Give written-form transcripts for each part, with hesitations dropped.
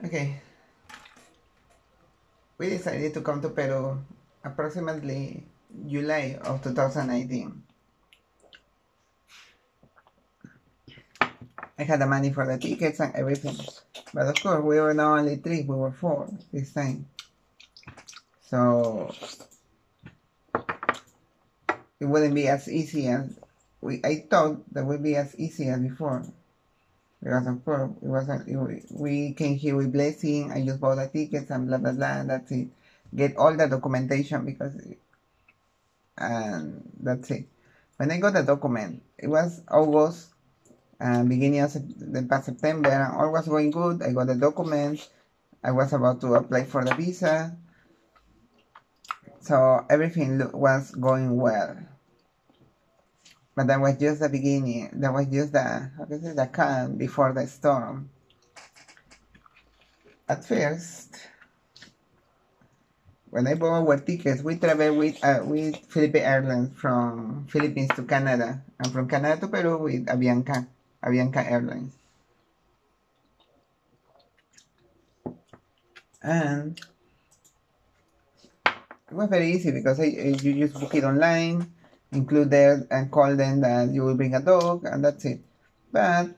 Okay. We decided to come to Peru approximately July of 2019. I had the money for the tickets and everything. But of course, we were not only 3, we were 4 this time. So it wouldn't be as easy as I thought that would be as easy as before. Because of course, it wasn't. We came here with blessing. I just bought the tickets and blah blah blah, and that's it. Get all the documentation and that's it. When I got the document, it was August, beginning of the past September, and all was going good. I got the documents. I was about to apply for the visa, so everything was going well. But that was just the beginning. That was just the calm before the storm. At first, when I bought our tickets, we traveled with Philippine Airlines from Philippines to Canada, and from Canada to Peru with Avianca Airlines. And it was very easy because you just book it online, include there and call them that you will bring a dog, and that's it. But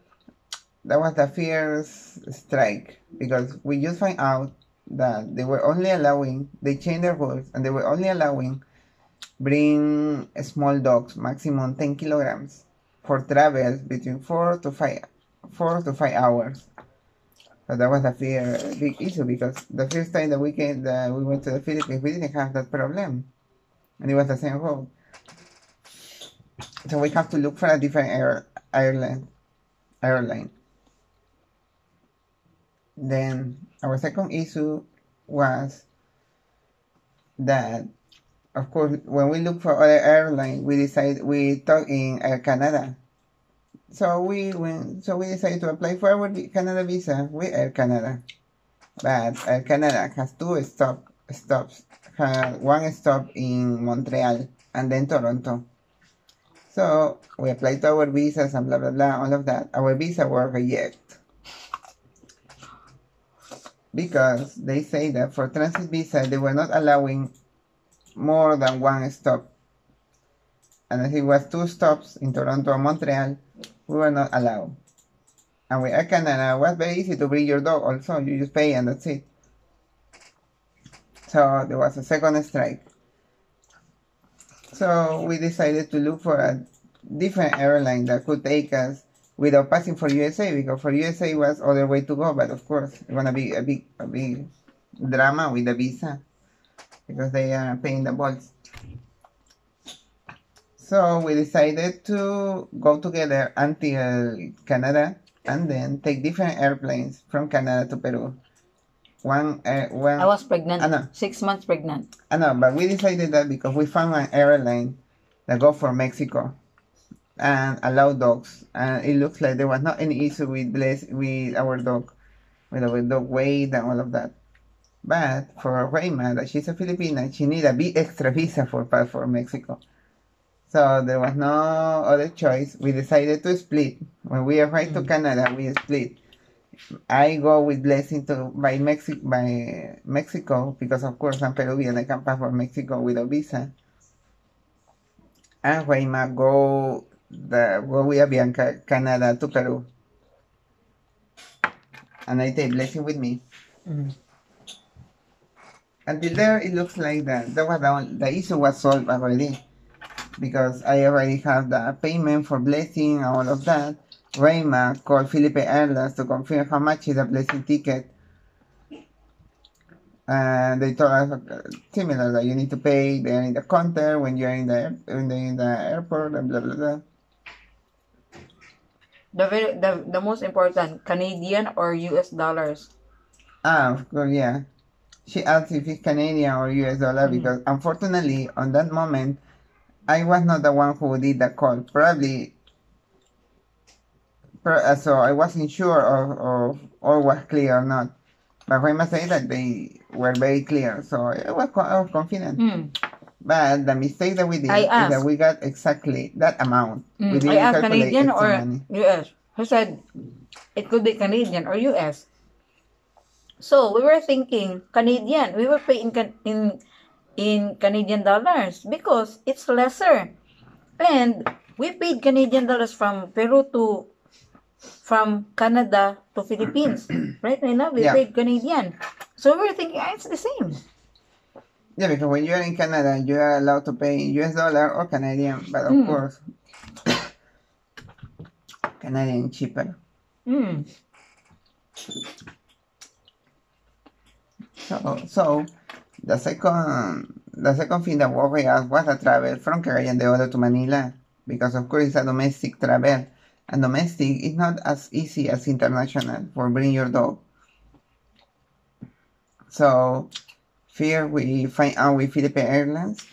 that was the first strike, because we just find out that they were only allowing, they changed their rules, and they were only allowing bring small dogs, maximum 10 kilograms, for travels between 4 to 5 hours. So that was a big issue, because the first time that we went to the Philippines, we didn't have that problem, and it was the same rule. So we have to look for a different airline. Then our second issue was that, of course, when we look for other airlines, we talk in Air Canada. So we decided to apply for our Canada visa with Air Canada. But Air Canada has 2 stops. One stop in Montreal and then Toronto. So we applied to our visas and blah blah blah, all of that. Our visa was rejected, because they say that for transit visa they were not allowing more than 1 stop, and if it was 2 stops in Toronto or Montreal, we were not allowed. And with Air Canada, it was very easy to bring your dog also. You just pay and that's it. So there was a second strike. So we decided to look for a different airline that could take us without passing for USA, because for USA was other way to go. But of course, it's gonna be a big drama with the visa, because they are paying the balls. So we decided to go together until Canada, and then take different airplanes from Canada to Peru. I was pregnant. 6 months pregnant. I know, but we decided that because we found an airline that go for Mexico and allow dogs, and it looks like there was not any issue with our dog weight and all of that. But for Reyma, that she's a Filipina, she need a big extra visa for Mexico. So there was no other choice. We decided to split. When we arrived to Canada, we split. I go with Blessing by Mexico, because of course I'm Peruvian, I can pass for Mexico with a visa. And Reyma go with Bianca Canada to Peru. And I take Blessing with me. Until there, it looks like that the issue was solved already, because I already have the payment for Blessing and all of that. Reyma called Philippine Airlines to confirm how much is the Blessing ticket. And they told us similar, that you need to pay there in the counter when you're in the airport, and blah blah blah. The most important, Canadian or US dollars? Of course, yeah. She asked if it's Canadian or US dollar, because unfortunately on that moment I was not the one who did the call. Probably. So I wasn't sure of all was clear or not. But Reyma said that they were very clear, so I was confident. But the mistake that we did I is that asked. we got exactly that amount. We I didn't asked calculate Canadian extra or money. US. He said it could be Canadian or US. So we were thinking Canadian. We were paying in Canadian dollars because it's lesser. And we paid Canadian dollars from Canada to Philippines. Right, Reyna? We Yeah. paid Canadian. So we were thinking, it's the same. Yeah, because when you are in Canada, you are allowed to pay US dollar or Canadian, but of course, Canadian cheaper. So the second thing that worried us was the travel from Cagayan de Oro to Manila, because of course it's a domestic travel, and domestic is not as easy as international for bringing your dog. So here we find out with Philippine Airlines,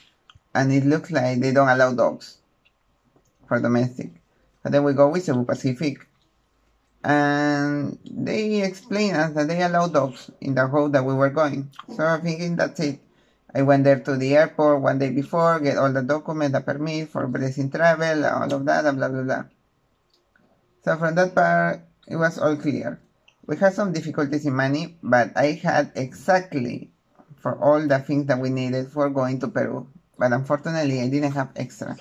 and it looks like they don't allow dogs for domestic. But then we go with Cebu Pacific, and they explain us that they allow dogs in the road that we were going. So I'm thinking that's it. I went there to the airport one day before, get all the documents, the permit for blessing travel, all of that, and blah, blah, blah. So from that part, it was all clear. We had some difficulties in money, but I had exactly for all the things that we needed for going to Peru. But unfortunately, I didn't have extra.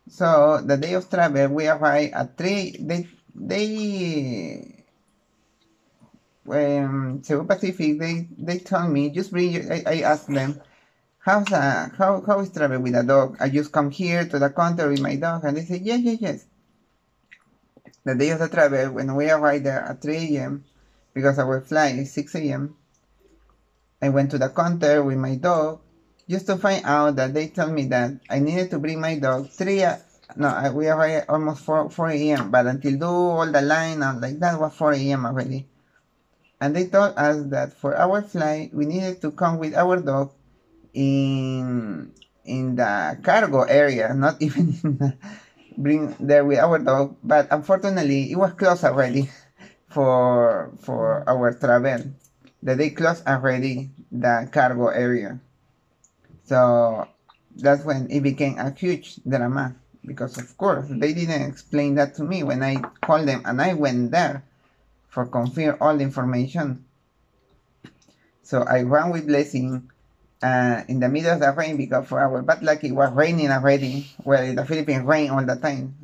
So the day of travel, we arrived at 3. Cebu Pacific, they told me, just bring you, I asked them, how is travel with a dog? I just come here to the counter with my dog, and they said, yes. The day of the travel, when we arrived there at 3 a.m., because our flight is 6 a.m., I went to the counter with my dog, just to find out that they told me that I needed to bring my dog we arrived almost 4 a.m., but until do all the line and like that was 4 a.m. already. And they told us that for our flight, we needed to come with our dog in the cargo area, not even bring there with our dog. But unfortunately, it was closed already for our travel. That they closed already the cargo area. So that's when it became a huge drama, because of course they didn't explain that to me when I called them, and I went there for confirm all the information. So I ran with Blessing in the middle of the rain, because for our bad luck it was raining already. Well, in the Philippines rain all the time.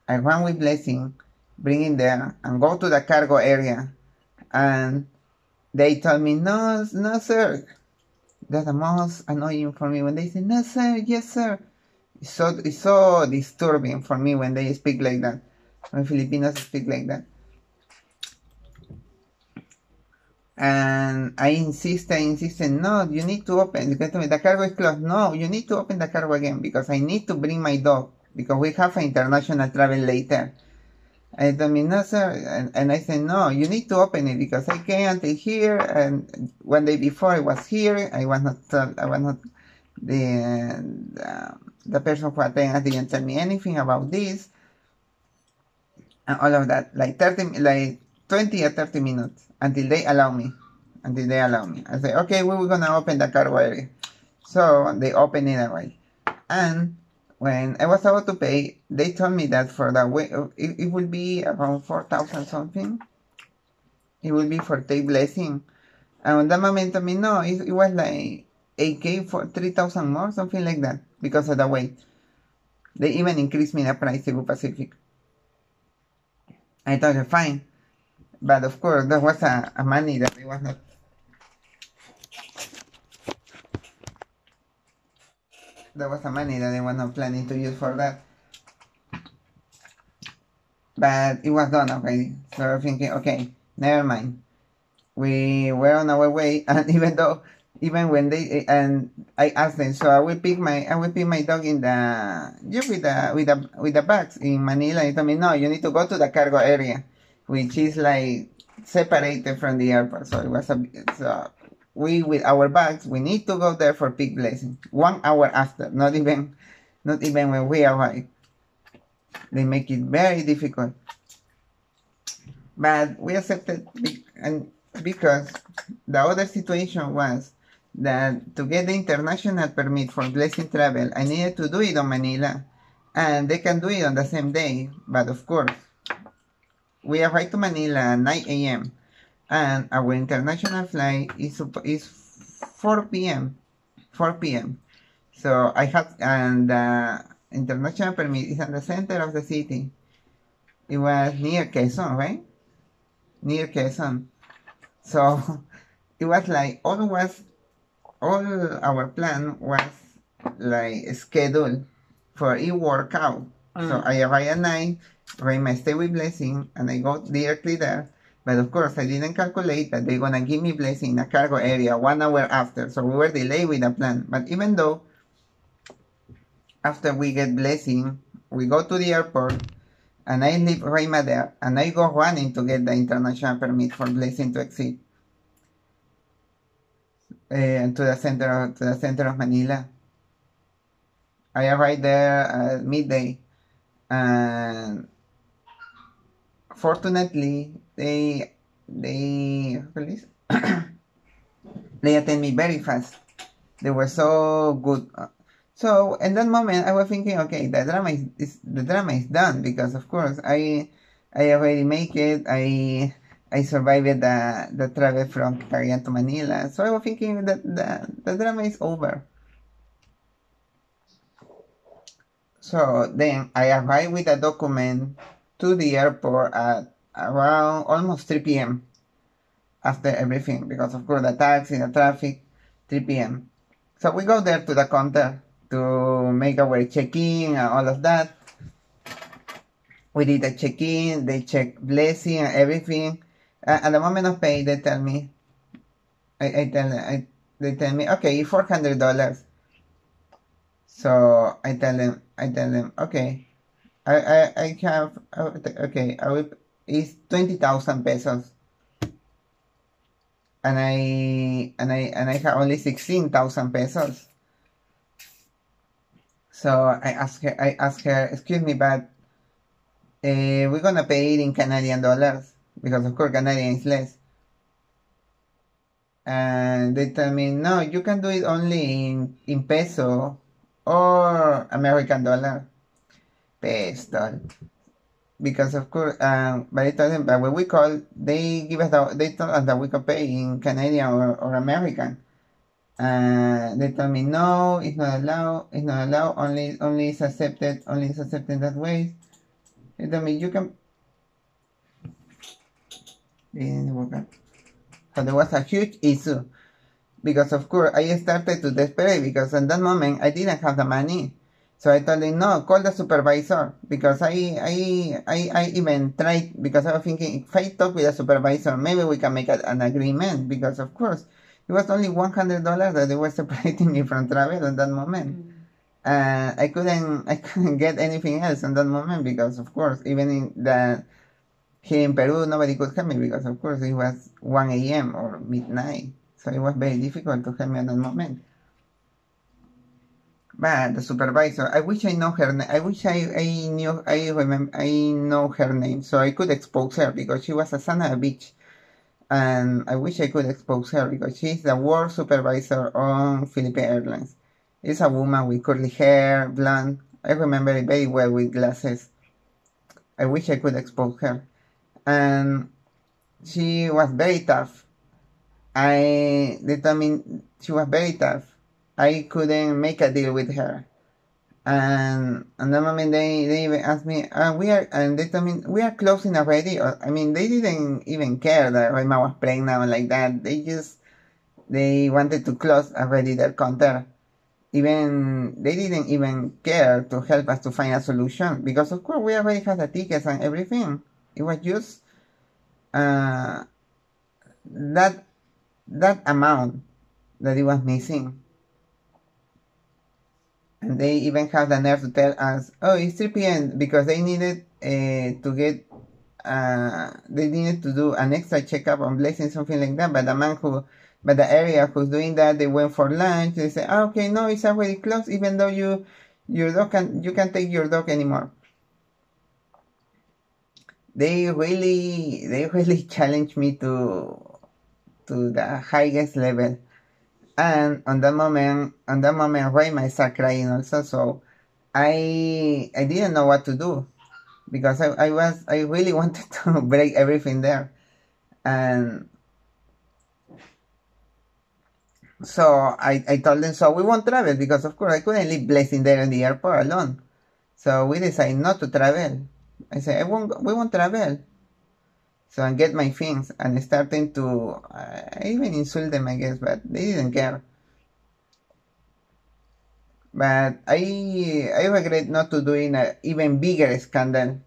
I ran with Blessing, bring it there, and go to the cargo area, and they told me, no sir. That's the most annoying for me when they say, no sir, yes sir. It's so disturbing for me when they speak like that, when Filipinos speak like that. And I insisted, no, you need to open, the cargo is closed. No, you need to open the cargo again, because I need to bring my dog, because we have an international travel later. And they told me, no sir, and I said, no, you need to open it, because I came until here, and one day before I was here, I was not the person who attended us didn't tell me anything about this, and all of that, like 20 or 30 minutes, until they allow me. I say, okay, we were gonna open the cargo area. So they opened it already. And when I was about to pay, they told me that for the way, it will be around 4,000 something. It will be for take blessing. And at that moment, I mean, no, it was like 8K for 3,000 more, something like that, because of the weight. They even increased me the price, Cebu Pacific. I thought, fine. But of course, there was a money that it was not. There was a money that they were not planning to use for that. But it was done already. So I was thinking, okay, never mind. We were on our way, and even when they, and I asked them, so I will pick my dog in the with the bags in Manila. They told me, no, you need to go to the cargo area, which is like separated from the airport. So it was we with our bags, we need to go there for pick blessing 1 hour after, not even when we arrive. They make it very difficult, but we accepted, and because the other situation was that to get the international permit for blessing travel, I needed to do it on Manila, and they can do it on the same day. But of course, we arrived to Manila at 9 a.m. and our international flight is 4 p.m. 4 p.m. So I had, and the international permit is in the center of the city. It was near Quezon, right? Near Quezon. So it was like all our plan was like scheduled for it work out. So I arrived at 9, Reyma stay with Blessing, and I go directly there. But of course, I didn't calculate that they're gonna give me Blessing in a cargo area 1 hour after. So we were delayed with the plan. But even though after we get Blessing, we go to the airport, and I leave Reyma there, and I go running to get the international permit for Blessing to exit to the center of Manila. I arrived there at midday, and fortunately they release they attend me very fast. They were so good. So in that moment, I was thinking, okay, the drama is done, because of course I already make it. I survived the travel from Cagayan to Manila. So I was thinking that the drama is over. So then I arrived with a document to the airport at around almost 3 p.m. after everything, because of course the taxi, the traffic, 3 p.m. So we go there to the counter to make our check-in and all of that. We did the check-in, they check Blessing and everything. At the moment of pay, they tell me, they tell me, okay, $400. So I tell them, okay, I have, okay, it's 20,000 pesos, and I have only 16,000 pesos. So I ask her, excuse me, but we're gonna pay it in Canadian dollars, because of course Canadian is less. And they tell me, no, you can do it only in peso or American dollar. Peso. Because of course, but I told them, but when we call, they told us that we can pay in Canadian or American. They told me, no, it's not allowed, only is accepted that way. They told me, you can, so there was a huge issue, because of course I started to desperate, because in that moment I didn't have the money. So I told him, no, call the supervisor, because I even tried, because I was thinking, if I talk with the supervisor, maybe we can make an agreement, because of course it was only $100 that they were separating me from travel at that moment. I couldn't get anything else in that moment, because of course, even here in Peru, nobody could help me, because of course it was 1 a.m. or midnight. So it was very difficult to help me at that moment. But the supervisor, I wish I know her name. I wish I know her name, so I could expose her, because she was a son of a bitch. And I wish I could expose her, because she's the worst supervisor on Philippine Airlines. It's a woman with curly hair, blonde. I remember it very well, with glasses. I wish I could expose her. And she was very tough. They told me she was very tough. I couldn't make a deal with her. And at the moment they even asked me, they told me, we are closing already. They didn't even care that Reyma was pregnant or like that. They wanted to close already their counter. They didn't even care to help us to find a solution, because of course we already had the tickets and everything. It was just that amount that it was missing. And they even have the nerve to tell us, oh, it's 3 p.m. because they needed they needed to do an extra checkup on Blessing, something like that. But the area who's doing that, they went for lunch. They said, oh, okay, no, it's already closed, even though you can't take your dog anymore. They really challenged me to to the highest level. And on that moment, Reyma started crying also. So I didn't know what to do because I really wanted to break everything there. And so I told them, so we won't travel because of course I couldn't leave Blessing there in the airport alone. So we decided not to travel. I said, we won't travel. So I get my things and starting to, I even insult them, I guess, but they didn't care. But I regret not to doing an even bigger scandal.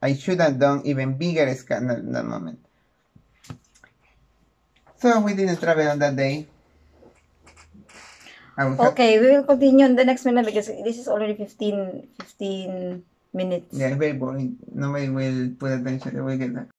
I should have done even bigger scandal in that moment. So we didn't travel on that day. Okay, we will continue on the next minute because this is already 15 minutes. Yeah, very boring. Nobody will put attention. We get that.